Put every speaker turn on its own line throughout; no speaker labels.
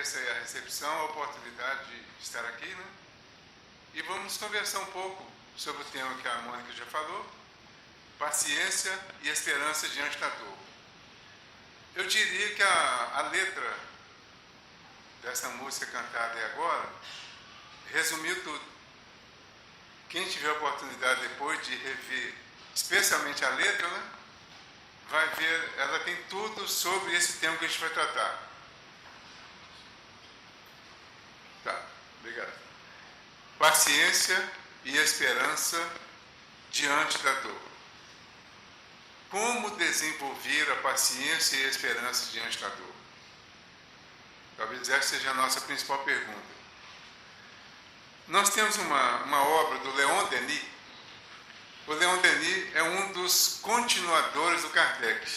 agradeço a recepção, a oportunidade de estar aqui, né? E vamos conversar um pouco sobre o tema que a Mônica já falou, paciência e esperança diante da dor. Eu diria que a letra dessa música cantada agora resumiu tudo. Quem tiver a oportunidade depois de rever, especialmente a letra, né, vai ver, ela tem tudo sobre esse tema que a gente vai tratar. Tá, obrigado. Paciência e esperança diante da dor. Como desenvolver a paciência e a esperança diante da dor? Talvez essa seja a nossa principal pergunta. Nós temos uma obra do Leon Denis. O Leon Denis é um dos continuadores do Kardec.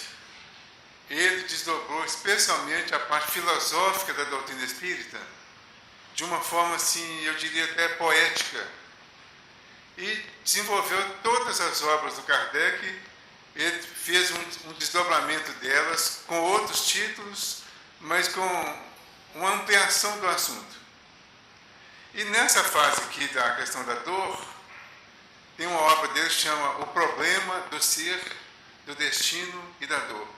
Ele desdobrou especialmente a parte filosófica da doutrina espírita de uma forma, assim, eu diria até poética. E desenvolveu todas as obras do Kardec. Ele fez um desdobramento delas com outros títulos, mas com uma ampliação do assunto. E nessa fase aqui da questão da dor, tem uma obra dele que chama O Problema do Ser, do Destino e da Dor.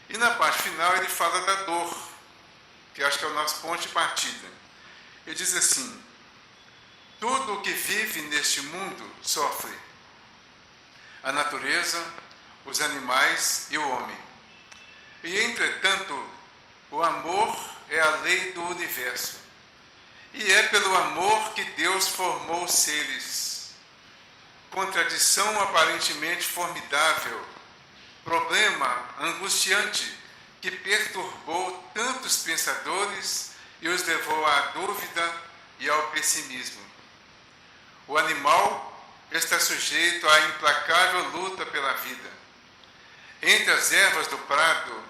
E na parte final ele fala da dor, que acho que é o nosso ponto de partida. Ele diz assim: tudo o que vive neste mundo sofre. A natureza, os animais e o homem. E, entretanto, o amor é a lei do universo. E é pelo amor que Deus formou os seres. Contradição aparentemente formidável, problema angustiante que perturbou tantos pensadores e os levou à dúvida e ao pessimismo. O animal está sujeito à implacável luta pela vida. Entre as ervas do prado,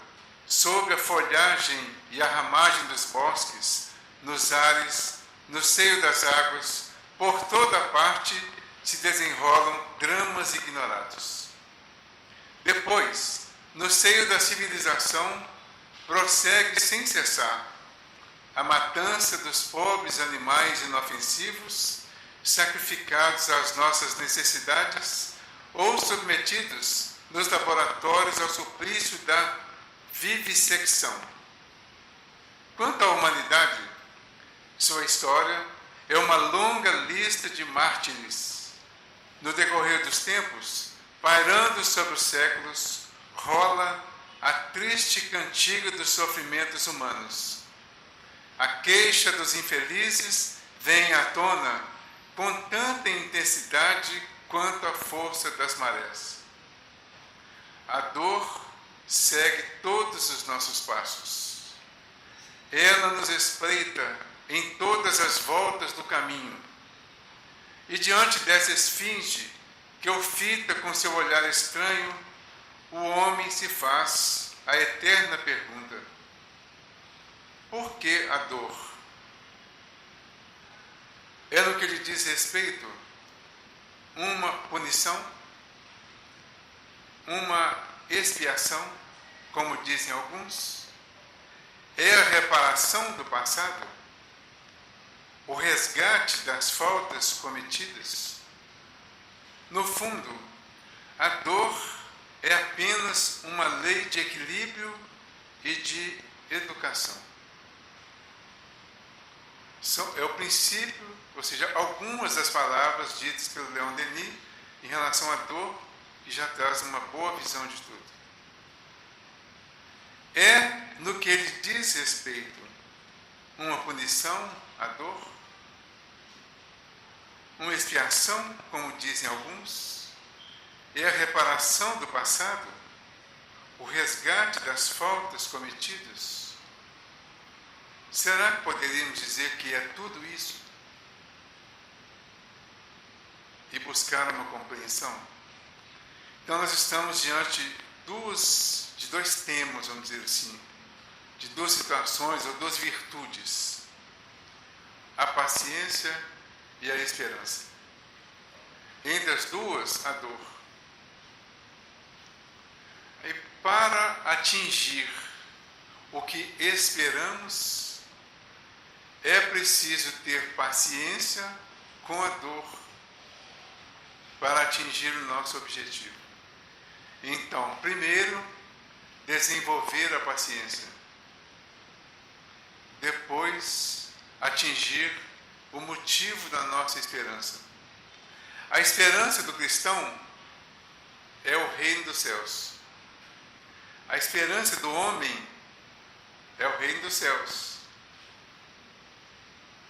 sob a folhagem e a ramagem dos bosques, nos ares, no seio das águas, por toda parte se desenrolam dramas ignorados. Depois, no seio da civilização, prossegue sem cessar a matança dos pobres animais inofensivos, sacrificados às nossas necessidades ou submetidos nos laboratórios ao suplício da vivissecção. Quanto à humanidade, sua história é uma longa lista de mártires. No decorrer dos tempos, pairando sobre os séculos, rola a triste cantiga dos sofrimentos humanos. A queixa dos infelizes vem à tona com tanta intensidade quanto a força das marés. A dor segue todos os nossos passos. Ela nos espreita em todas as voltas do caminho. E diante dessa esfinge que o fita com seu olhar estranho, o homem se faz a eterna pergunta: por que a dor? É no que lhe diz respeito uma punição, uma expiação, como dizem alguns? É a reparação do passado? O resgate das faltas cometidas? No fundo, a dor é apenas uma lei de equilíbrio e de educação. É o princípio, ou seja, algumas das palavras ditas pelo Leon Denis em relação à dor, que já traz uma boa visão de tudo. É no que ele diz respeito uma punição à dor, uma expiação, como dizem alguns, é a reparação do passado, o resgate das faltas cometidas. Será que poderíamos dizer que é tudo isso? E buscar uma compreensão? Então nós estamos diante de dois temas, vamos dizer assim, de duas situações ou duas virtudes: a paciência e a esperança. Entre as duas, a dor. E para atingir o que esperamos, é preciso ter paciência com a dor para atingir o nosso objetivo. Então, primeiro, desenvolver a paciência. Depois, atingir o motivo da nossa esperança. A esperança do cristão é o reino dos céus. A esperança do homem é o reino dos céus.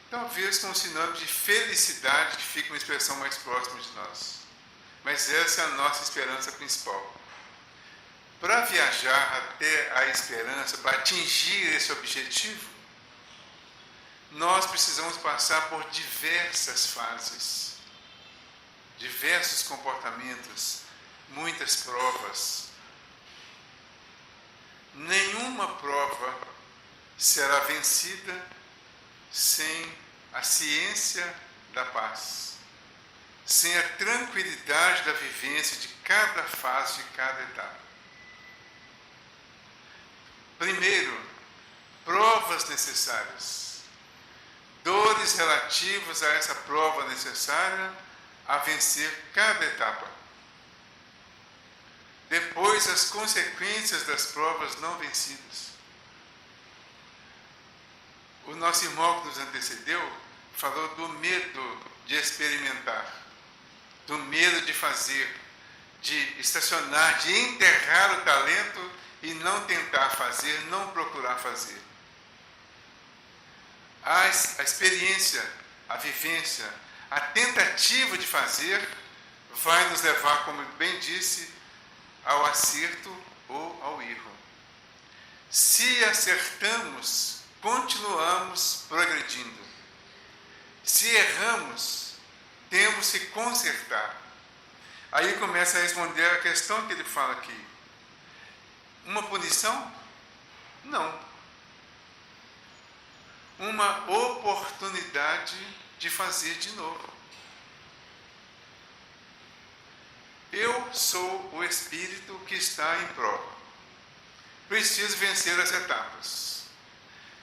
Talvez com um sinônimo de felicidade, que fica uma expressão mais próxima de nós. Mas essa é a nossa esperança principal. Para viajar até a esperança, para atingir esse objetivo, nós precisamos passar por diversas fases, diversos comportamentos, muitas provas. Nenhuma prova será vencida sem a ciência da paz, sem a tranquilidade da vivência de cada fase, de cada etapa. Primeiro, provas necessárias, dores relativas a essa prova necessária a vencer cada etapa. Depois, as consequências das provas não vencidas. O nosso irmão que nos antecedeu falou do medo de experimentar, do medo de fazer, de estacionar, de enterrar o talento e não tentar fazer, não procurar fazer. A experiência, a vivência, a tentativa de fazer vai nos levar, como bem disse, ao acerto ou ao erro. Se acertamos, continuamos progredindo. Se erramos, temos que consertar. Aí começa a responder a questão que ele fala aqui. Uma punição? Não. Uma oportunidade de fazer de novo. Eu sou o espírito que está em prova. Preciso vencer as etapas.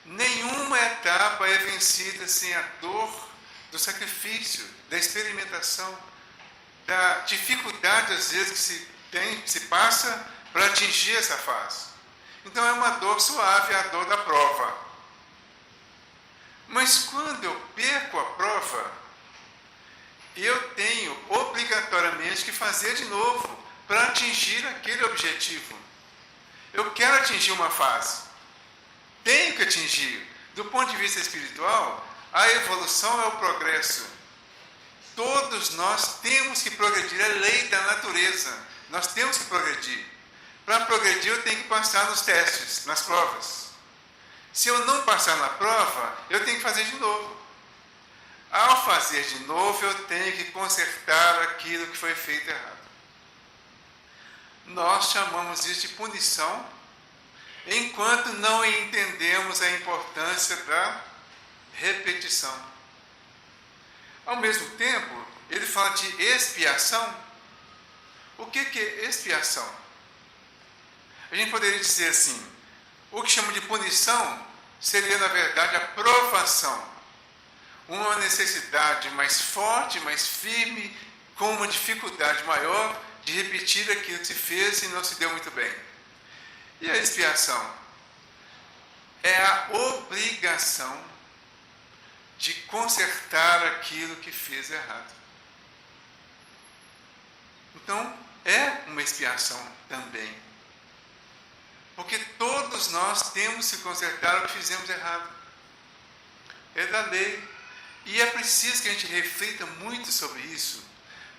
Nenhuma etapa é vencida sem a dor do sacrifício, da experimentação, da dificuldade, às vezes, que se passa para atingir essa fase. Então é uma dor suave, a dor da prova. Mas quando eu perco a prova, eu tenho obrigatoriamente que fazer de novo para atingir aquele objetivo. Eu quero atingir uma fase. Tenho que atingir. Do ponto de vista espiritual, a evolução é o progresso. Todos nós temos que progredir. É lei da natureza. Nós temos que progredir. Para progredir, eu tenho que passar nos testes, nas provas. Se eu não passar na prova, eu tenho que fazer de novo. Ao fazer de novo, eu tenho que consertar aquilo que foi feito errado. Nós chamamos isso de punição, enquanto não entendemos a importância da repetição. Ao mesmo tempo, ele fala de expiação. O que é expiação? A gente poderia dizer assim, o que chama de punição seria, na verdade, a provação. Uma necessidade mais forte, mais firme, com uma dificuldade maior de repetir aquilo que se fez e não se deu muito bem. E a expiação? É a obrigação de consertar aquilo que fez errado. Então, é uma expiação também. Porque todos nós temos que consertar o que fizemos errado. É da lei. E é preciso que a gente reflita muito sobre isso,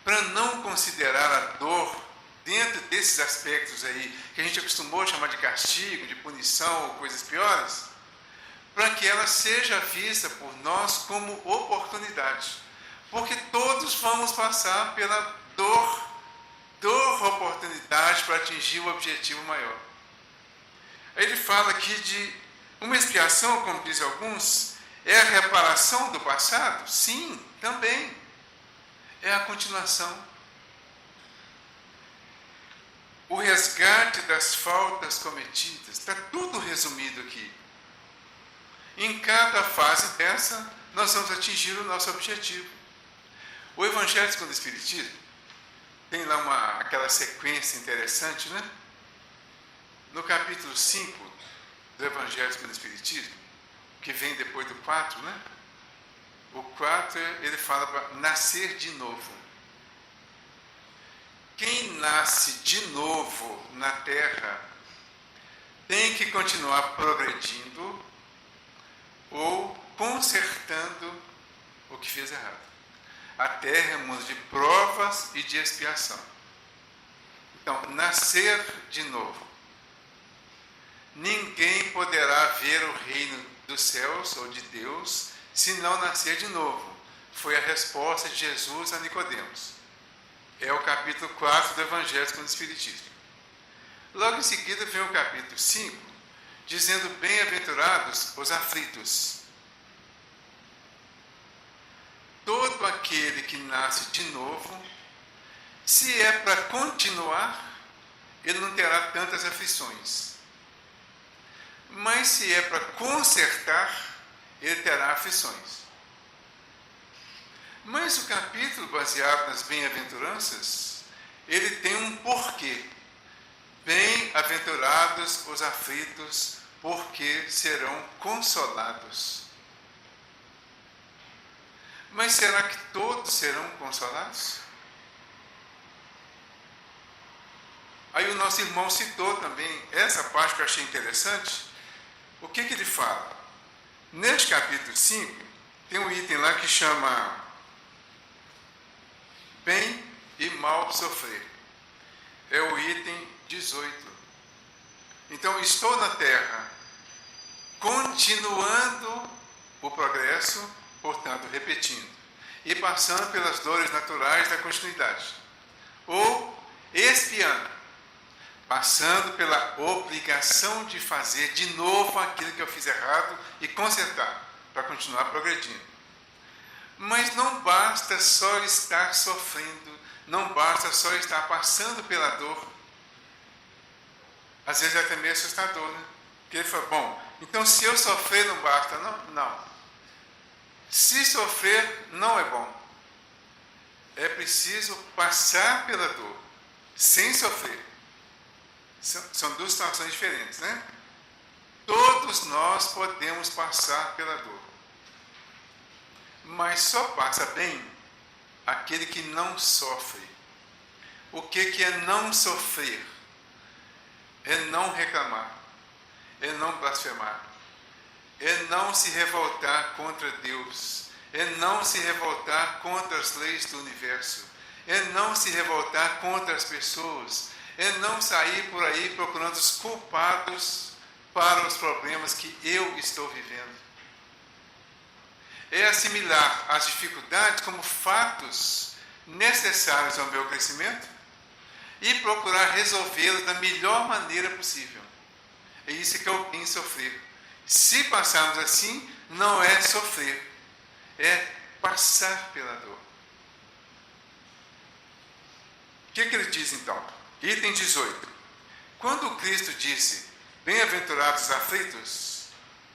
para não considerar a dor dentro desses aspectos aí, que a gente acostumou a chamar de castigo, de punição ou coisas piores, para que ela seja vista por nós como oportunidade. Porque todos vamos passar pela oportunidade para atingir o objetivo maior. Aí ele fala aqui de uma expiação, como dizem alguns, é a reparação do passado? Sim, também. É a continuação. O resgate das faltas cometidas. Está tudo resumido aqui. Em cada fase dessa, nós vamos atingir o nosso objetivo. O Evangelho segundo o Espiritismo tem lá aquela sequência interessante, né? No capítulo 5 do Evangelho segundo o Espiritismo, que vem depois do 4, né? O 4, ele fala para nascer de novo. Quem nasce de novo na Terra tem que continuar progredindo ou consertando o que fez errado. A Terra é um mundo de provas e de expiação. Então, nascer de novo. Ninguém poderá ver o reino dos céus ou de Deus se não nascer de novo. Foi a resposta de Jesus a Nicodemos. É o capítulo 4 do Evangelho segundo o Espiritismo. Logo em seguida vem o capítulo 5, dizendo: bem-aventurados os aflitos. Todo aquele que nasce de novo, se é para continuar, ele não terá tantas aflições. Mas se é para consertar, ele terá aflições. Mas o capítulo baseado nas bem-aventuranças, ele tem um porquê. Bem-aventurados os aflitos, porque serão consolados. Mas será que todos serão consolados? Aí o nosso irmão citou também essa parte que eu achei interessante. O que ele fala? Neste capítulo 5, tem um item lá que chama bem e mal sofrer. É o item 18. Então, estou na Terra, continuando o progresso, portanto, repetindo, e passando pelas dores naturais da continuidade. Ou expiando, passando pela obrigação de fazer de novo aquilo que eu fiz errado e consertar, para continuar progredindo. Mas não basta só estar sofrendo, não basta só estar passando pela dor. Às vezes é até meio assustador, né? Porque ele fala, bom, então se eu sofrer não basta. Não. Se sofrer não é bom. É preciso passar pela dor, sem sofrer. São duas situações diferentes, né? Todos nós podemos passar pela dor. Mas só passa bem aquele que não sofre. O que é não sofrer? É não reclamar, é não blasfemar, é não se revoltar contra Deus, é não se revoltar contra as leis do universo, é não se revoltar contra as pessoas, é não sair por aí procurando os culpados para os problemas que eu estou vivendo. É assimilar as dificuldades como fatos necessários ao meu crescimento e procurar resolvê-los da melhor maneira possível. É isso que eu bem sofrer. Se passarmos assim, não é sofrer, é passar pela dor. O que ele diz então? Item 18. Quando Cristo disse, bem-aventurados os aflitos,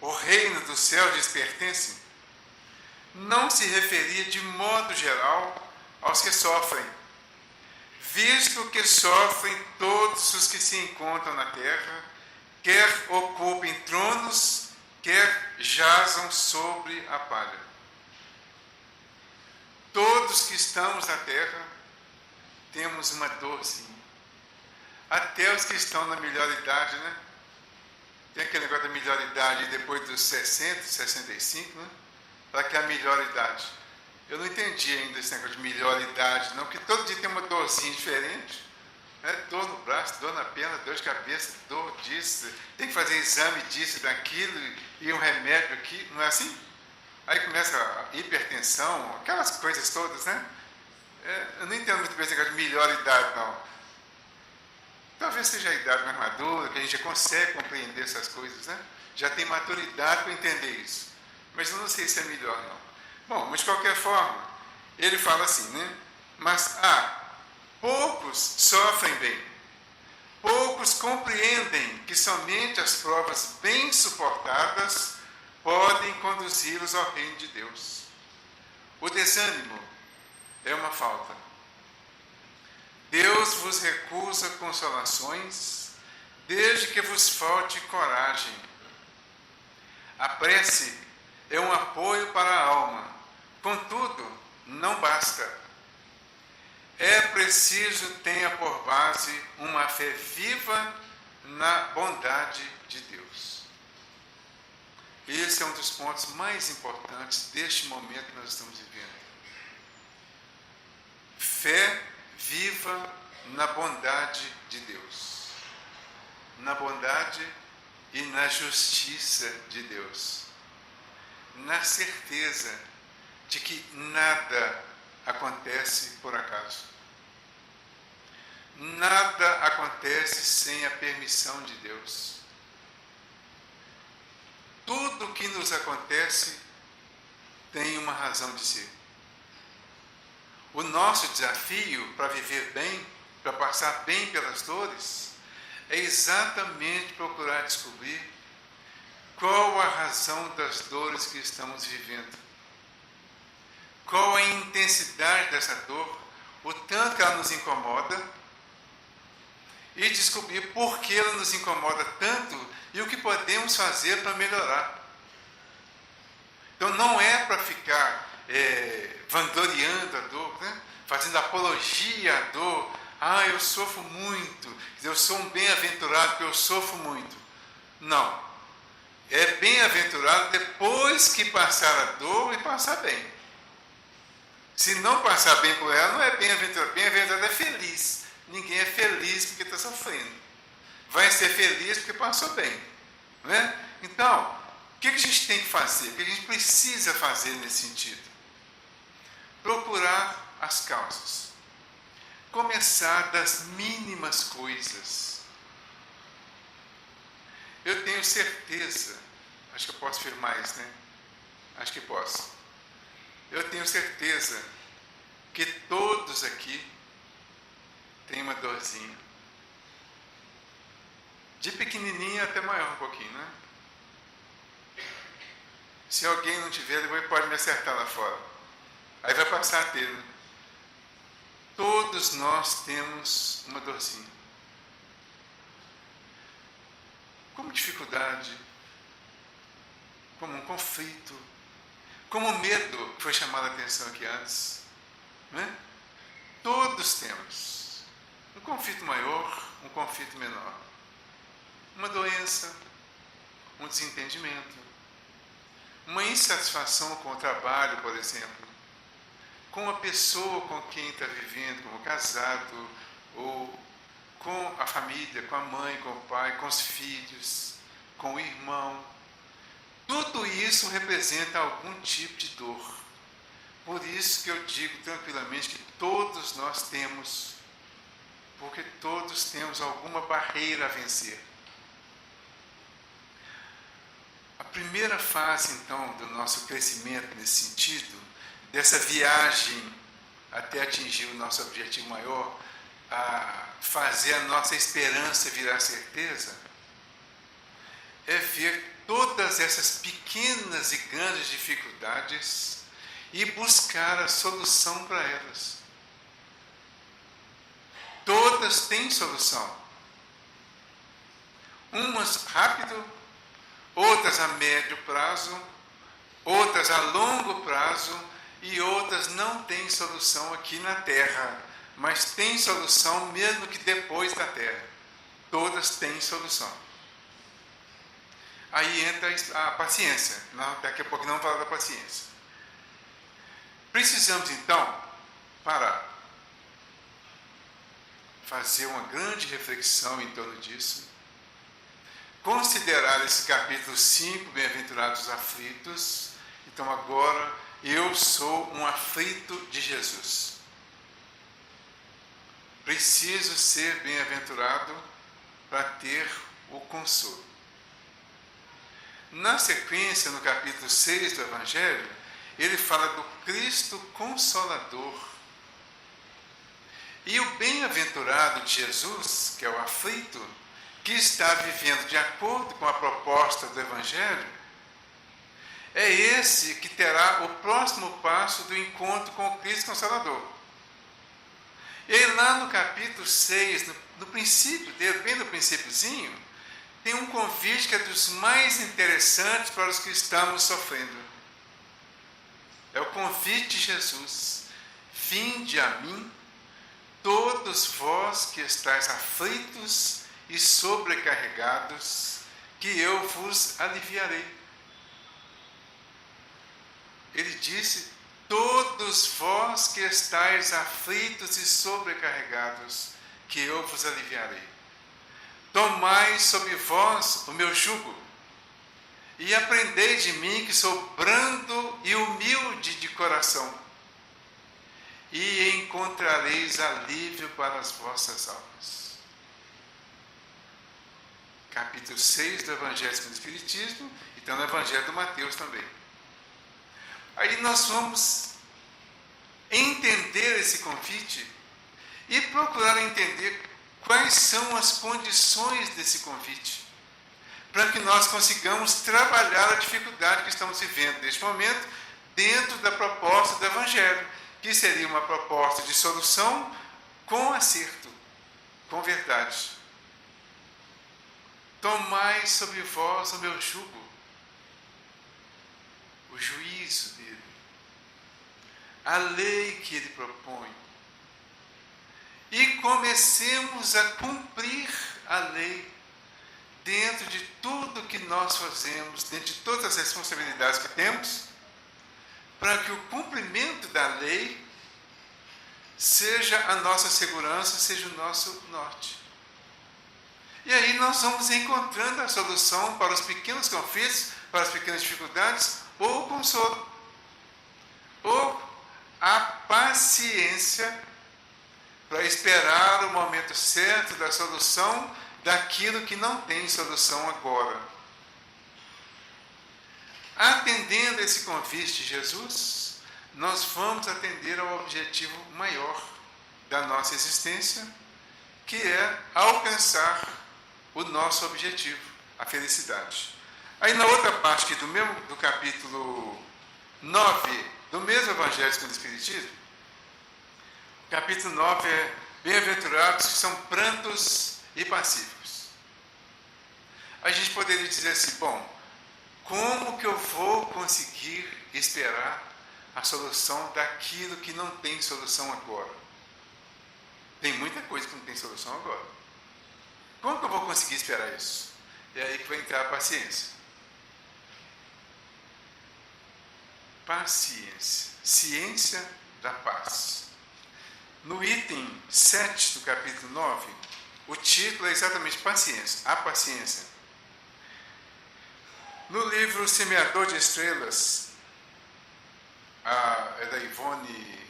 o reino dos céus lhes pertence, não se referia de modo geral aos que sofrem, visto que sofrem todos os que se encontram na terra, quer ocupem tronos, quer jazam sobre a palha. Todos que estamos na terra temos uma dorzinha. Até os que estão na melhor idade, né? Tem aquele negócio da melhor idade depois dos 60, 65, né? Para que é a melhor idade. Eu não entendi ainda esse negócio de melhor idade, não, porque todo dia tem uma dorzinha diferente. Né? Dor no braço, dor na perna, dor de cabeça, dor disso, tem que fazer exame disso, daquilo, e um remédio aqui, não é assim? Aí começa a hipertensão, aquelas coisas todas, né? Eu não entendo muito bem esse negócio de melhor idade, não. Talvez seja a idade mais madura, que a gente já consegue compreender essas coisas, né? Já tem maturidade para entender isso. Mas eu não sei se é melhor, não. Bom, mas de qualquer forma, ele fala assim, né? Mas, poucos sofrem bem. Poucos compreendem que somente as provas bem suportadas podem conduzi-los ao reino de Deus. O desânimo é uma falta. Deus vos recusa consolações, desde que vos falte coragem. A prece é um apoio para a alma, contudo, não basta. É preciso tenha por base uma fé viva na bondade de Deus. Esse é um dos pontos mais importantes deste momento que nós estamos vivendo. Fé viva na bondade de Deus, na bondade e na justiça de Deus, na certeza de que nada acontece por acaso. Nada acontece sem a permissão de Deus. Tudo que nos acontece tem uma razão de ser. O nosso desafio para viver bem, para passar bem pelas dores, é exatamente procurar descobrir qual a razão das dores que estamos vivendo. Qual a intensidade dessa dor, o tanto que ela nos incomoda, e descobrir por que ela nos incomoda tanto e o que podemos fazer para melhorar. Então não é para ficar vangloriando a dor, né? Fazendo apologia à dor. Eu sofro muito, eu sou um bem-aventurado porque eu sofro muito. Não. É bem-aventurado depois que passar a dor e passar bem. Se não passar bem por ela, não é bem-aventurado. Bem-aventurado é feliz. Ninguém é feliz porque está sofrendo. Vai ser feliz porque passou bem. Não é? Então, o que a gente tem que fazer? O que a gente precisa fazer nesse sentido? Procurar as causas. Começar das mínimas coisas. Eu tenho certeza, acho que eu posso afirmar isso, né? Acho que posso. Eu tenho certeza que todos aqui têm uma dorzinha. De pequenininha até maior um pouquinho, né? Se alguém não tiver, depois pode me acertar lá fora. Aí vai passar a ter, né? Todos nós temos uma dorzinha. Como dificuldade, como um conflito, como medo, que foi chamado a atenção aqui antes. Né? Todos temos um conflito maior, um conflito menor. Uma doença, um desentendimento, uma insatisfação com o trabalho, por exemplo, com a pessoa com quem está vivendo, como casado, ou com a família, com a mãe, com o pai, com os filhos, com o irmão. Tudo isso representa algum tipo de dor. Por isso que eu digo tranquilamente que todos nós temos, porque todos temos alguma barreira a vencer. A primeira fase, então, do nosso crescimento nesse sentido, dessa viagem até atingir o nosso objetivo maior, a fazer a nossa esperança virar certeza, é ver todas essas pequenas e grandes dificuldades e buscar a solução para elas. Todas têm solução. Umas rápido, outras a médio prazo, outras a longo prazo e outras não têm solução aqui na Terra, mas têm solução mesmo que depois da Terra. Todas têm solução. Aí entra a paciência. Daqui a pouco não vamos falar da paciência. Precisamos então parar, fazer uma grande reflexão em torno disso, considerar esse capítulo 5, Bem-aventurados os aflitos. Então agora eu sou um aflito de Jesus. Preciso ser bem-aventurado para ter o consolo. Na sequência, no capítulo 6 do Evangelho, ele fala do Cristo Consolador. E o bem-aventurado de Jesus, que é o aflito, que está vivendo de acordo com a proposta do Evangelho, é esse que terá o próximo passo do encontro com o Cristo Consolador. E aí lá no capítulo 6, no princípio dele, bem no princípiozinho, tem um convite que é dos mais interessantes para os que estamos sofrendo. É o convite de Jesus. Vinde a mim, todos vós que estáis aflitos e sobrecarregados, que eu vos aliviarei. Ele disse, todos vós que estáis aflitos e sobrecarregados, que eu vos aliviarei. Tomai sobre vós o meu jugo, e aprendei de mim, que sou brando e humilde de coração, e encontrareis alívio para as vossas almas. Capítulo 6 do Evangelho segundo o Espiritismo, e está no Evangelho de Mateus também. Aí nós vamos entender esse convite e procurar entender quais são as condições desse convite, para que nós consigamos trabalhar a dificuldade que estamos vivendo neste momento dentro da proposta do Evangelho, que seria uma proposta de solução com acerto, com verdade. Tomai sobre vós o meu jugo, o juízo dele, a lei que ele propõe, e comecemos a cumprir a lei dentro de tudo que nós fazemos, dentro de todas as responsabilidades que temos, para que o cumprimento da lei seja a nossa segurança, seja o nosso norte. E aí nós vamos encontrando a solução para os pequenos conflitos, para as pequenas dificuldades, ou o consolo, ou a paciência para esperar o momento certo da solução daquilo que não tem solução agora. Atendendo esse convite de Jesus, nós vamos atender ao objetivo maior da nossa existência, que é alcançar o nosso objetivo, a felicidade. Aí na outra parte aqui do capítulo 9, do mesmo Evangelho segundo o Espiritismo, capítulo 9 é bem-aventurados que são prantos e pacíficos. A gente poderia dizer assim, bom, como que eu vou conseguir esperar a solução daquilo que não tem solução agora? Tem muita coisa que não tem solução agora. Como que eu vou conseguir esperar isso? É aí que vai entrar a paciência. Paciência, ciência da paz. No item 7 do capítulo 9, o título é exatamente paciência, a paciência. No livro Semeador de Estrelas, é da Ivone,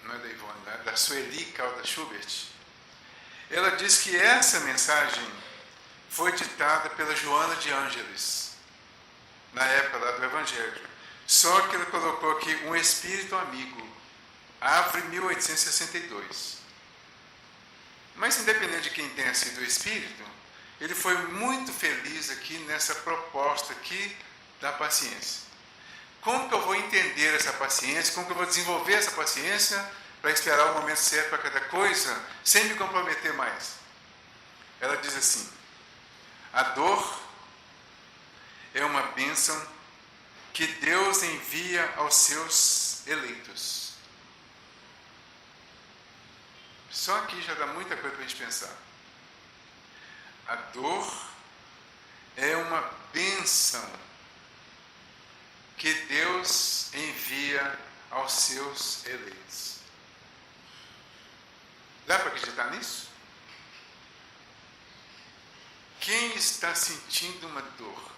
não é da Ivone, é da Sueli Caldas Schubert, ela diz que essa mensagem foi ditada pela Joana de Ângeles, na época lá do Evangelho. Só que ela colocou aqui um espírito amigo, Havre 1862. Mas independente de quem tenha sido o espírito, ele foi muito feliz aqui nessa proposta aqui da paciência. Como que eu vou entender essa paciência? Como que eu vou desenvolver essa paciência para esperar o momento certo para cada coisa, sem me comprometer mais? Ela diz assim, a dor é uma bênção que Deus envia aos seus eleitos. Só aqui já dá muita coisa para a gente pensar. A dor é uma bênção que Deus envia aos seus eleitos. Dá para acreditar nisso? Quem está sentindo uma dor?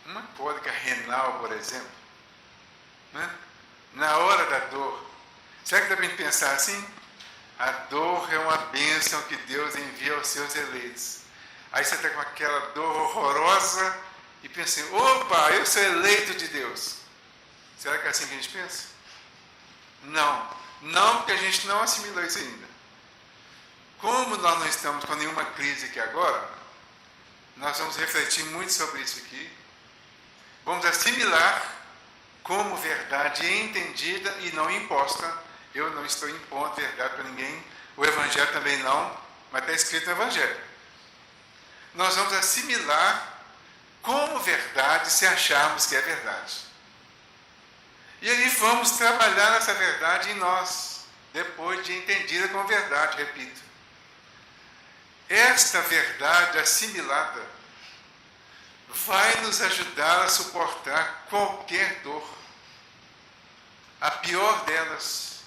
Uma cólica renal, por exemplo, né? Na hora da dor, será que dá para a gente pensar assim? A dor é uma bênção que Deus envia aos seus eleitos. Aí você está com aquela dor horrorosa e pensa assim, opa, eu sou eleito de Deus. Será que é assim que a gente pensa? Não, porque a gente não assimilou isso ainda. Como nós não estamos com nenhuma crise aqui agora, nós vamos refletir muito sobre isso aqui Vamos assimilar como verdade entendida e não imposta. Eu não estou impondo verdade para ninguém, o Evangelho também não, mas está escrito no Evangelho. Nós vamos assimilar como verdade se acharmos que é verdade. E aí vamos trabalhar essa verdade em nós, depois de entendida como verdade, repito. Esta verdade assimilada vai nos ajudar a suportar qualquer dor, a pior delas,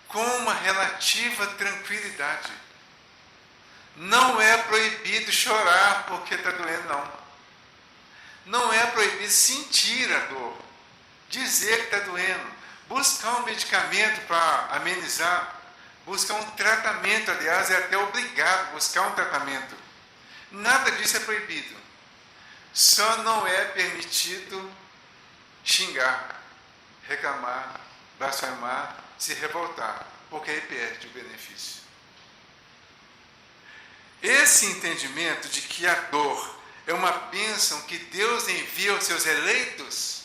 com uma relativa tranquilidade. Não é proibido chorar porque está doendo, não. Não é proibido sentir a dor, dizer que está doendo, buscar um medicamento para amenizar, buscar um tratamento, aliás, é até obrigado buscar um tratamento. Nada disso é proibido. Só não é permitido xingar, reclamar, blasfemar, se revoltar, porque aí perde o benefício. Esse entendimento de que a dor é uma bênção que Deus envia aos seus eleitos,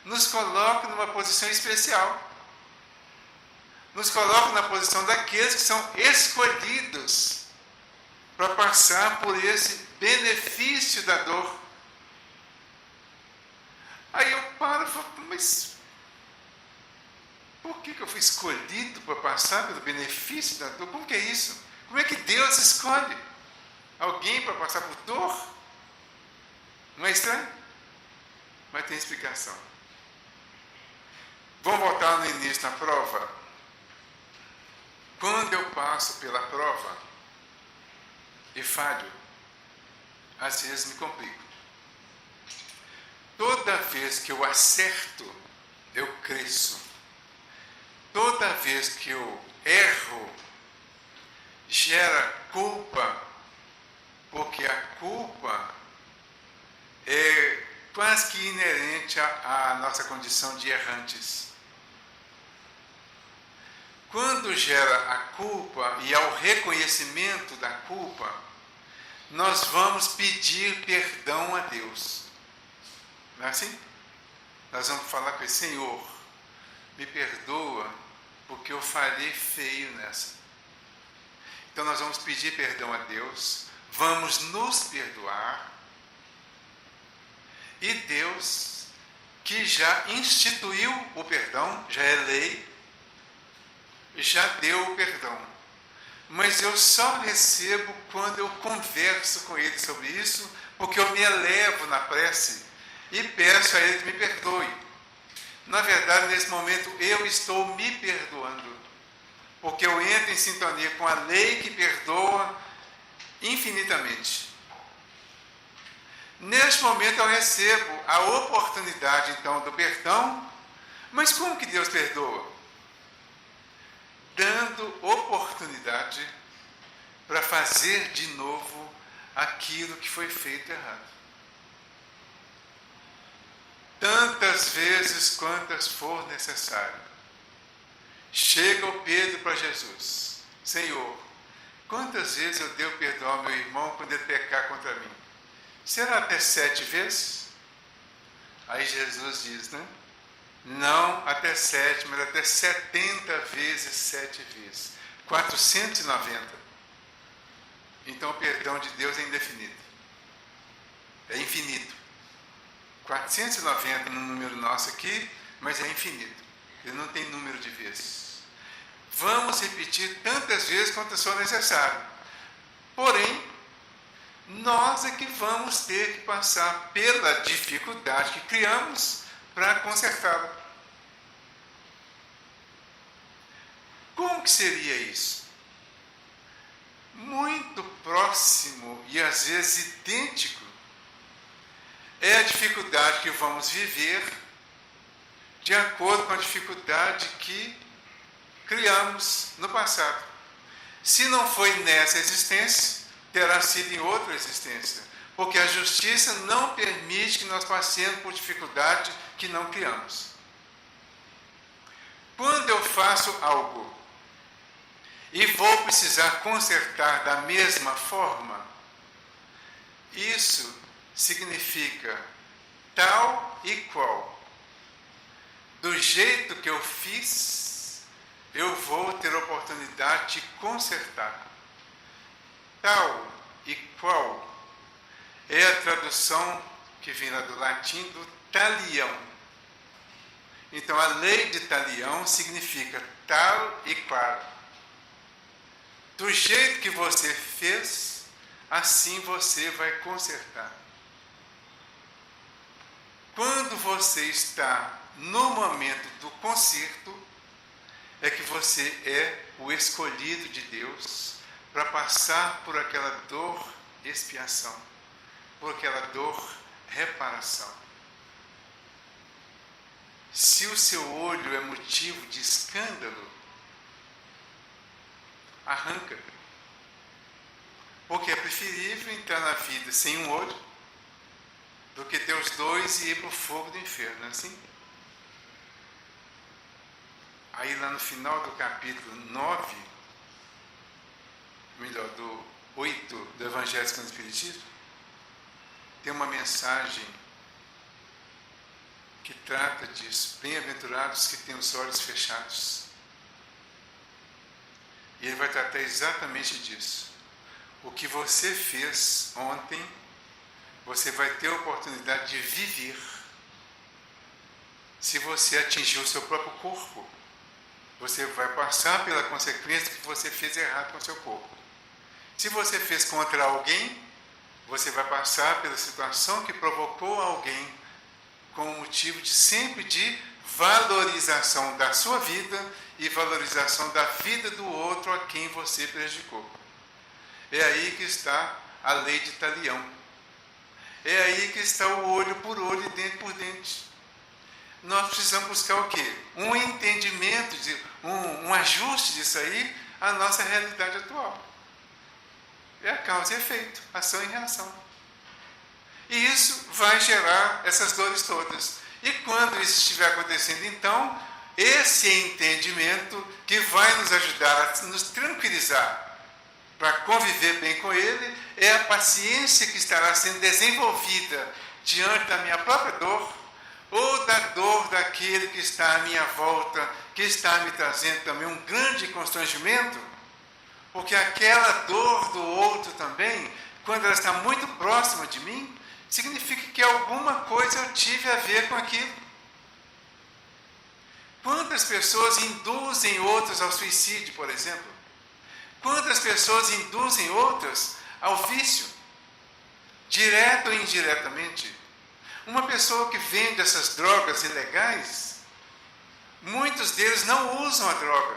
nos coloca numa posição especial. Nos coloca na posição daqueles que são escolhidos para passar por esse benefício da dor. Aí eu paro e falo, mas por que eu fui escolhido para passar pelo benefício da dor? Como que é isso? Como é que Deus escolhe alguém para passar por dor? Não é estranho? Mas tem explicação. Vamos voltar no início da prova. Quando eu passo pela prova e falho, às vezes me complico. Toda vez que eu acerto, eu cresço. Toda vez que eu erro, gera culpa, porque a culpa é quase que inerente à nossa condição de errantes. Quando gera a culpa e ao reconhecimento da culpa, nós vamos pedir perdão a Deus. Não é assim? Nós vamos falar com ele, Senhor, me perdoa, porque eu falhei feio nessa. Então nós vamos pedir perdão a Deus, vamos nos perdoar, e Deus, que já instituiu o perdão, já é lei, já deu o perdão. Mas eu só recebo quando eu converso com Ele sobre isso, porque eu me elevo na prece e peço a Ele que me perdoe. Na verdade, nesse momento, eu estou me perdoando, porque eu entro em sintonia com a lei que perdoa infinitamente. Neste momento, eu recebo a oportunidade, então, do perdão. Mas como que Deus perdoa? Dando oportunidade para fazer de novo aquilo que foi feito errado. Tantas vezes quantas for necessário. Chega o Pedro para Jesus. Senhor, quantas vezes eu devo perdoar ao meu irmão quando ele pecar contra mim? Será até 7 vezes? Aí Jesus diz, né? Não até 7, mas até 70 vezes 7 vezes. 490. Então o perdão de Deus é indefinido. É infinito. 490 no número nosso aqui, mas é infinito. Ele não tem número de vezes. Vamos repetir tantas vezes quanto for necessário. Porém, nós é que vamos ter que passar pela dificuldade que criamos para consertá-la. Como que seria isso? Muito próximo e às vezes idêntico é a dificuldade que vamos viver de acordo com a dificuldade que criamos no passado. Se não foi nessa existência, terá sido em outra existência, porque a justiça não permite que nós passemos por dificuldade que não criamos. Quando eu faço algo e vou precisar consertar da mesma forma, isso significa tal e qual. Do jeito que eu fiz, eu vou ter a oportunidade de consertar. Tal e qual é a tradução que vem lá do latim do talião. Então, a lei de Talião significa tal e qual. Do jeito que você fez, assim você vai consertar. Quando você está no momento do conserto, é que você é o escolhido de Deus para passar por aquela dor expiação, por aquela dor reparação. Se o seu olho é motivo de escândalo, arranca. Porque é preferível entrar na vida sem um olho do que ter os dois e ir para o fogo do inferno, não é assim? Aí lá no final do capítulo 9, melhor, do 8 do Evangelho segundo o Espiritismo, tem uma mensagem que trata disso. Bem-aventurados que têm os olhos fechados. E ele vai tratar exatamente disso. O que você fez ontem, você vai ter a oportunidade de viver se você atingir o seu próprio corpo. Você vai passar pela consequência que você fez errado com o seu corpo. Se você fez contra alguém, você vai passar pela situação que provocou alguém com o motivo de sempre de valorização da sua vida e valorização da vida do outro a quem você prejudicou. É aí que está a lei de Talião. É aí que está o olho por olho e dente por dente. Nós precisamos buscar o quê? Um entendimento, um ajuste disso aí à nossa realidade atual. É a causa e efeito, ação e reação. E isso vai gerar essas dores todas. E quando isso estiver acontecendo, então, esse entendimento que vai nos ajudar a nos tranquilizar para conviver bem com ele, é a paciência que estará sendo desenvolvida diante da minha própria dor, ou da dor daquele que está à minha volta, que está me trazendo também um grande constrangimento, porque aquela dor do outro também, quando ela está muito próxima de mim, significa que alguma coisa eu tive a ver com aquilo. Quantas pessoas induzem outros ao suicídio, por exemplo? Quantas pessoas induzem outras ao vício? Direto ou indiretamente. Uma pessoa que vende essas drogas ilegais, muitos deles não usam a droga,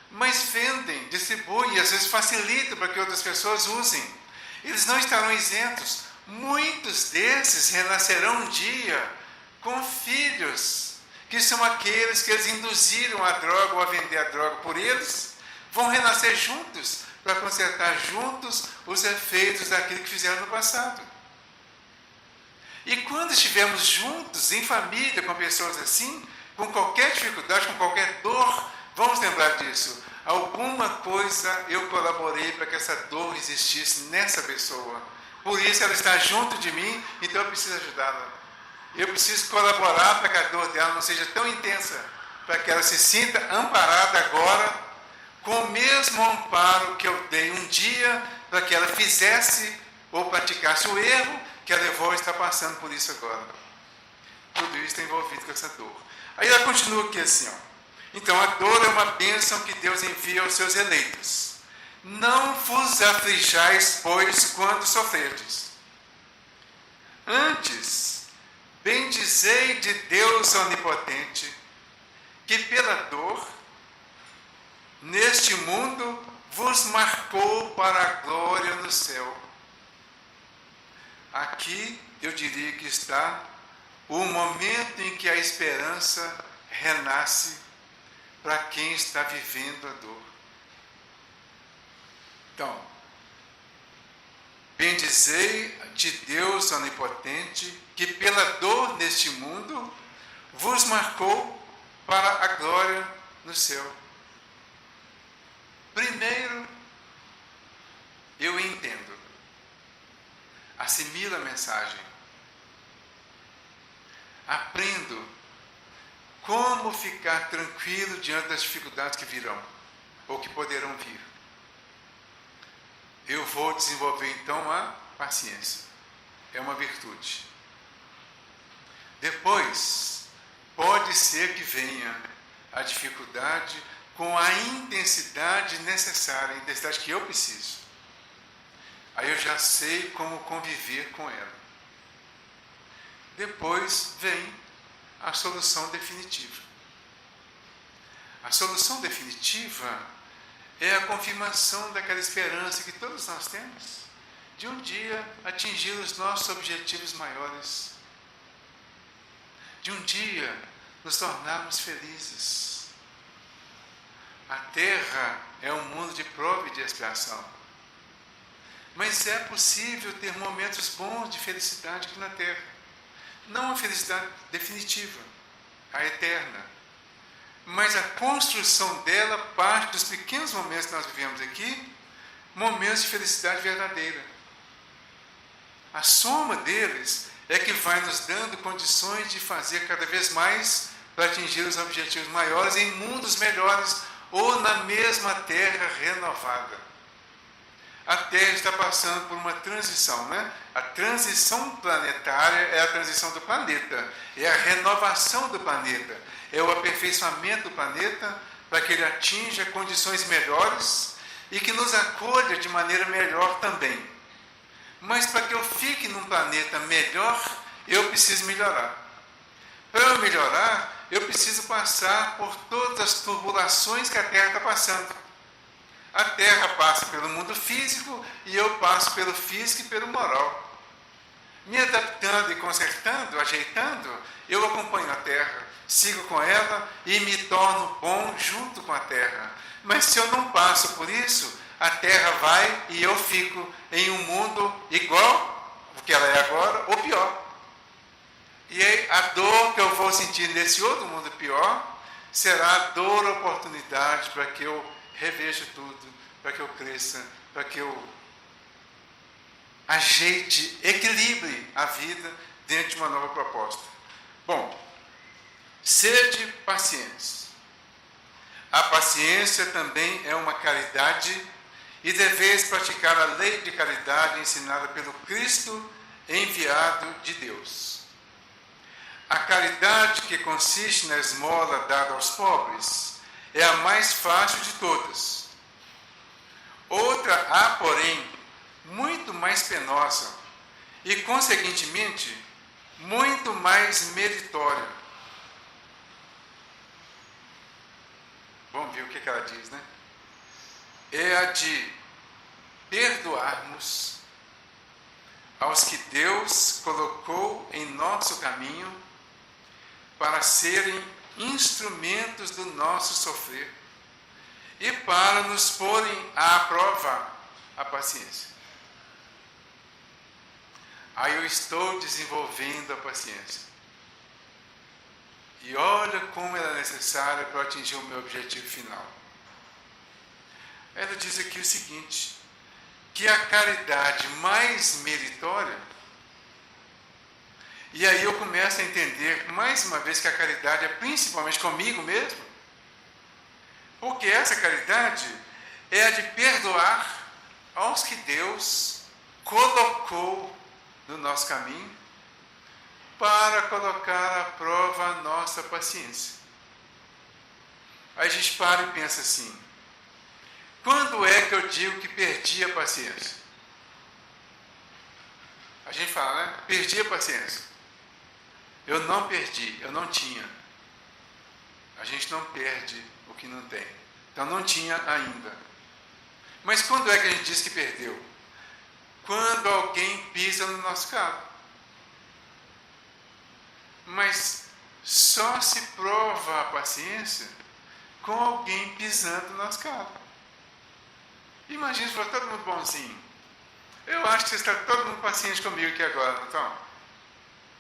mas vendem, distribuem e às vezes facilitam para que outras pessoas usem. Eles não estarão isentos. Muitos desses renascerão um dia com filhos, que são aqueles que eles induziram a droga ou a vender a droga por eles, vão renascer juntos para consertar juntos os efeitos daquilo que fizeram no passado. E quando estivermos juntos, em família, com pessoas assim, com qualquer dificuldade, com qualquer dor, vamos lembrar disso. Alguma coisa eu colaborei para que essa dor existisse nessa pessoa. Por isso ela está junto de mim, então eu preciso ajudá-la. Eu preciso colaborar para que a dor dela não seja tão intensa, para que ela se sinta amparada agora, com o mesmo amparo que eu dei um dia, para que ela fizesse ou praticasse o erro que a levou a estar passando por isso agora. Tudo isso está envolvido com essa dor. Aí ela continua aqui assim, ó. Então a dor é uma bênção que Deus envia aos seus eleitos. Não vos aflijais, pois, quando sofrerdes. Antes, bendizei de Deus onipotente, que pela dor, neste mundo, vos marcou para a glória no céu. Aqui, eu diria que está o momento em que a esperança renasce para quem está vivendo a dor. Então, bendizei de Deus onipotente, que pela dor neste mundo vos marcou para a glória no céu. Primeiro, eu entendo, assimilo a mensagem. aprendo como ficar tranquilo diante das dificuldades que virão, ou que poderão vir. Eu vou desenvolver então a paciência. É uma virtude. Depois, pode ser que venha a dificuldade com a intensidade necessária, a intensidade que eu preciso. Aí eu já sei como conviver com ela. Depois vem a solução definitiva. A solução definitiva é a confirmação daquela esperança que todos nós temos, de um dia atingir os nossos objetivos maiores, de um dia nos tornarmos felizes. A Terra é um mundo de prova e de expiação, mas é possível ter momentos bons de felicidade aqui na Terra, não a felicidade definitiva, a eterna, mas a construção dela parte dos pequenos momentos que nós vivemos aqui, momentos de felicidade verdadeira. A soma deles é que vai nos dando condições de fazer cada vez mais para atingir os objetivos maiores em mundos melhores ou na mesma Terra renovada. A Terra está passando por uma transição, né? A transição planetária é a transição do planeta, é a renovação do planeta, é o aperfeiçoamento do planeta para que ele atinja condições melhores e que nos acolha de maneira melhor também. Mas para que eu fique num planeta melhor, eu preciso melhorar. Para eu melhorar, eu preciso passar por todas as turbulações que a Terra está passando. A Terra passa pelo mundo físico e eu passo pelo físico e pelo moral. Me adaptando e consertando, ajeitando, eu acompanho a Terra, sigo com ela e me torno bom junto com a Terra. Mas se eu não passo por isso, a Terra vai e eu fico em um mundo igual ao que ela é agora, ou pior. E aí, a dor que eu vou sentir nesse outro mundo pior será a dor, a oportunidade para que eu reveja tudo, para que eu cresça, para que eu ajeite, equilibre a vida dentro de uma nova proposta. Bom, sede pacientes. A paciência também é uma caridade e deveis praticar a lei de caridade ensinada pelo Cristo enviado de Deus. A caridade que consiste na esmola dada aos pobres é a mais fácil de todas. Outra há, porém, muito mais penosa e, consequentemente, muito mais meritória. Vamos ver o que ela diz, né? É a de perdoarmos aos que Deus colocou em nosso caminho para serem instrumentos do nosso sofrer e para nos porem à prova a paciência. Aí eu estou desenvolvendo a paciência. E olha como ela é necessária para atingir o meu objetivo final. Ela diz aqui o seguinte, que a caridade mais meritória, e aí eu começo a entender, mais uma vez, que a caridade é principalmente comigo mesmo, porque essa caridade é a de perdoar aos que Deus colocou no nosso caminho para colocar à prova a nossa paciência. Aí a gente para e pensa assim, quando é que eu digo que perdi a paciência? A gente fala, né? Perdi a paciência. Eu não perdi, eu não tinha. A gente não perde o que não tem. Então não tinha ainda. Mas quando é que a gente diz que perdeu? Quando alguém pisa no nosso carro. Mas só se prova a paciência com alguém pisando no nosso carro. Imagina se for todo mundo bonzinho. Eu acho que você está todo mundo paciente comigo aqui agora, não estão?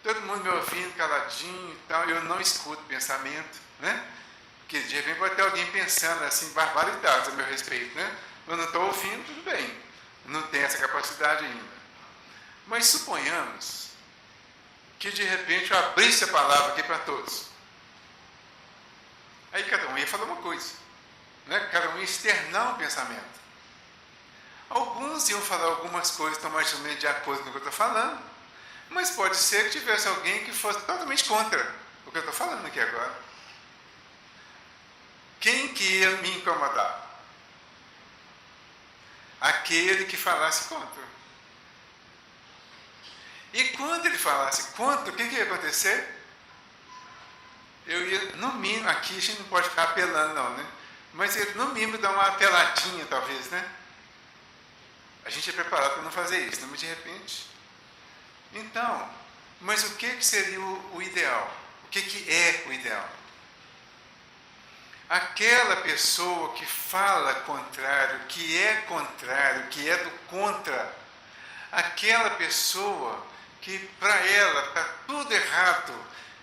Todo mundo me ouvindo caladinho e tal, eu não escuto pensamento, né? Porque de repente pode ter alguém pensando assim, barbaridades a meu respeito, né? Eu não estou ouvindo, tudo bem. Não tenho essa capacidade ainda. Mas suponhamos que de repente eu abrisse a palavra aqui para todos. Aí cada um ia falar uma coisa, né? Cada um ia externar um pensamento. Alguns iam falar algumas coisas que estão mais ou menos de acordo com o que eu estou falando, mas pode ser que tivesse alguém que fosse totalmente contra o que eu estou falando aqui agora. Quem que ia me incomodar? Aquele que falasse contra. E quando ele falasse contra, o que ia acontecer? Eu ia, no mínimo, aqui a gente não pode ficar apelando não, né? Mas ele, no mínimo, dar uma apeladinha, talvez, né? A gente é preparado para não fazer isso, mas de repente... Então, mas o que seria o ideal? O que é o ideal? Aquela pessoa que fala contrário, que é do contra, aquela pessoa que para ela está tudo errado.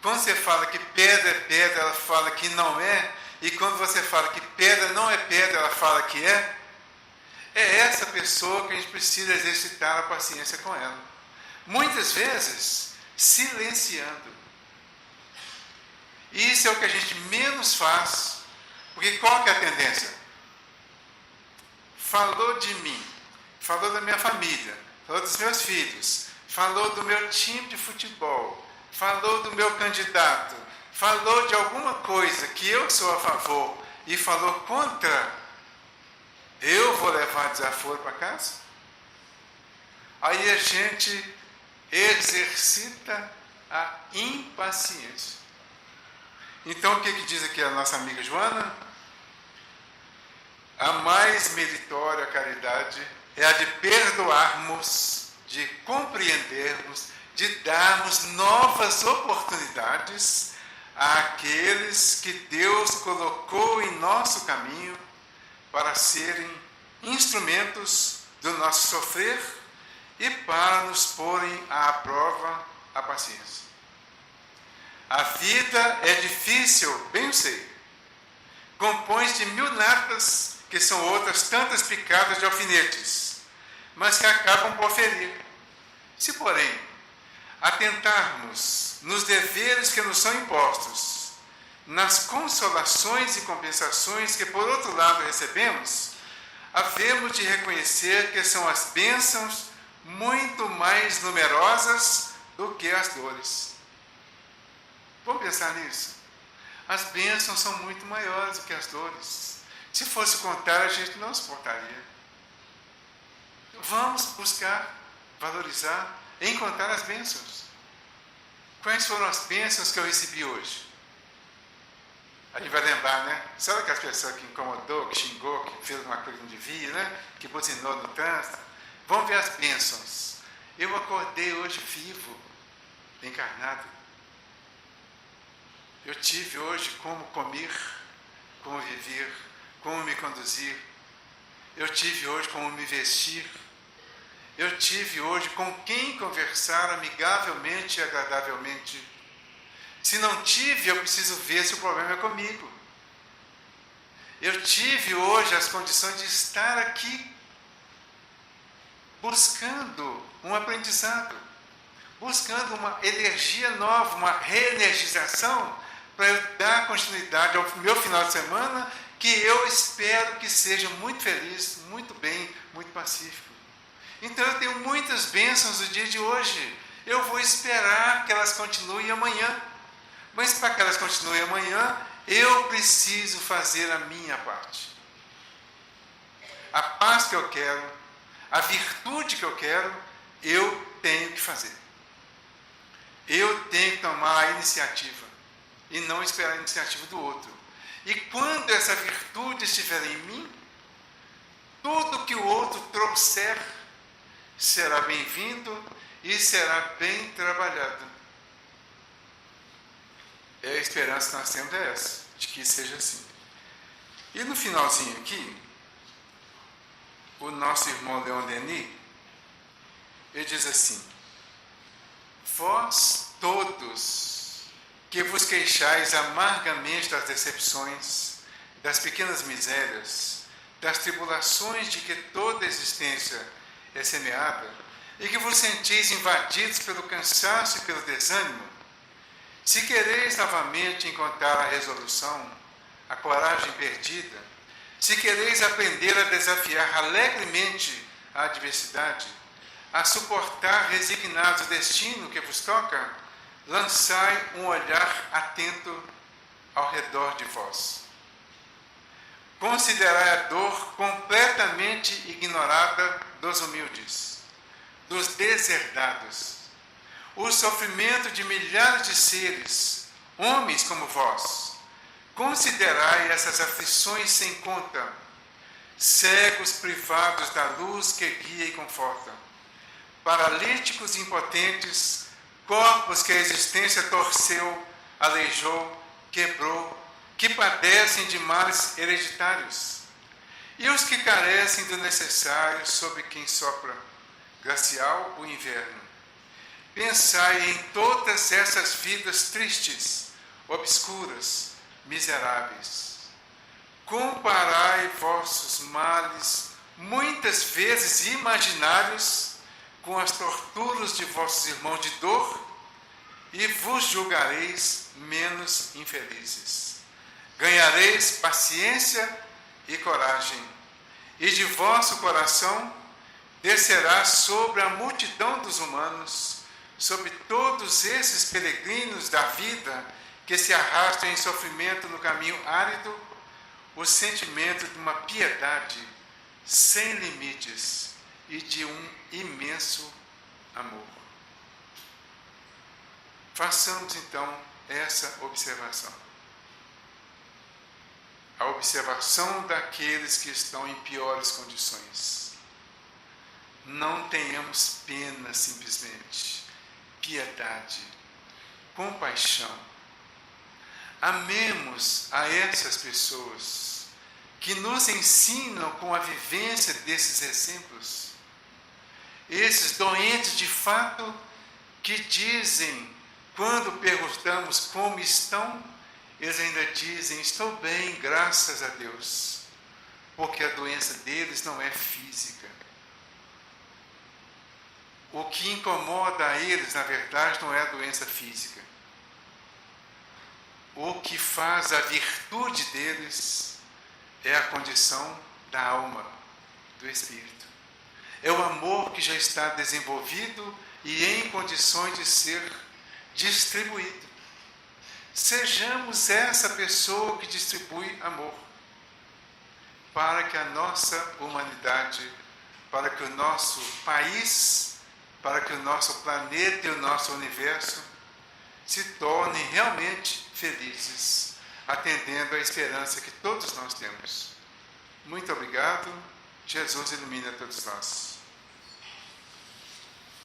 Quando você fala que pedra é pedra, ela fala que não é, e quando você fala que pedra não é pedra, ela fala que é. É essa pessoa que a gente precisa exercitar a paciência com ela. Muitas vezes, silenciando. Isso é o que a gente menos faz, porque qual que é a tendência? Falou de mim, falou da minha família, falou dos meus filhos, falou do meu time de futebol, falou do meu candidato, falou de alguma coisa que eu sou a favor e falou contra, eu vou levar desaforo para casa? Aí a gente exercita a impaciência. Então o que diz aqui a nossa amiga Joana? A mais meritória caridade é a de perdoarmos, de compreendermos, de darmos novas oportunidades àqueles que Deus colocou em nosso caminho para serem instrumentos do nosso sofrer e para nos porem à prova a paciência. A vida é difícil, bem eu sei. Compõe-se de 1000 natas, que são outras tantas picadas de alfinetes, mas que acabam por ferir. Se, porém, atentarmos nos deveres que nos são impostos, nas consolações e compensações que, por outro lado, recebemos, havemos de reconhecer que são as bênçãos muito mais numerosas do que as dores. Vamos pensar nisso? As bênçãos são muito maiores do que as dores. Se fosse o contrário, a gente não suportaria. Vamos buscar, valorizar, encontrar as bênçãos. Quais foram as bênçãos que eu recebi hoje? A gente vai lembrar, né? Sabe aquelas pessoas que incomodou, que xingou, que fez uma coisa que não devia, né? Que buzinou no trânsito? Vamos ver as bênçãos. Eu acordei hoje vivo, encarnado. Eu tive hoje como comer, como viver, como me conduzir. Eu tive hoje como me vestir. Eu tive hoje com quem conversar amigavelmente e agradavelmente. Se não tive, eu preciso ver se o problema é comigo. Eu tive hoje as condições de estar aqui, buscando um aprendizado, buscando uma energia nova, uma reenergização, para eu dar continuidade ao meu final de semana, que eu espero que seja muito feliz, muito bem, muito pacífico. Então eu tenho muitas bênçãos no dia de hoje. Eu vou esperar que elas continuem amanhã. Mas para que elas continuem amanhã, eu preciso fazer a minha parte. A paz que eu quero, a virtude que eu quero, eu tenho que fazer. Eu tenho que tomar a iniciativa e não esperar a iniciativa do outro. E quando essa virtude estiver em mim, tudo que o outro trouxer será bem-vindo e será bem trabalhado. A esperança que nós temos é essa, de que seja assim. E no finalzinho aqui, o nosso irmão Leon Denis, ele diz assim: vós todos que vos queixais amargamente das decepções, das pequenas misérias, das tribulações de que toda existência é semeada, e que vos sentis invadidos pelo cansaço e pelo desânimo, se quereis novamente encontrar a resolução, a coragem perdida, se quereis aprender a desafiar alegremente a adversidade, a suportar resignados o destino que vos toca, lançai um olhar atento ao redor de vós. Considerai a dor completamente ignorada dos humildes, dos desherdados, o sofrimento de milhares de seres, homens como vós. Considerai essas aflições sem conta, cegos privados da luz que guia e conforta, paralíticos e impotentes, corpos que a existência torceu, aleijou, quebrou, que padecem de males hereditários, e os que carecem do necessário sobre quem sopra, glacial o inverno. Pensai em todas essas vidas tristes, obscuras, miseráveis. Comparai vossos males, muitas vezes imaginários, com as torturas de vossos irmãos de dor, e vos julgareis menos infelizes. Ganhareis paciência e coragem, e de vosso coração descerá sobre a multidão dos humanos, sobre todos esses peregrinos da vida que se arrastam em sofrimento no caminho árido, o sentimento de uma piedade sem limites e de um imenso amor. Façamos então essa observação. A observação daqueles que estão em piores condições. Não tenhamos pena simplesmente, piedade, compaixão. Amemos a essas pessoas que nos ensinam com a vivência desses exemplos. Esses doentes de fato que dizem, quando perguntamos como estão, eles ainda dizem, estou bem, graças a Deus, porque a doença deles não é física. O que incomoda a eles, na verdade, não é a doença física. O que faz a virtude deles é a condição da alma, do espírito. É o amor que já está desenvolvido e em condições de ser distribuído. Sejamos essa pessoa que distribui amor, para que a nossa humanidade, para que o nosso país, para que o nosso planeta e o nosso universo se tornem realmente felizes, atendendo à esperança que todos nós temos. Muito obrigado. Jesus ilumina todos nós.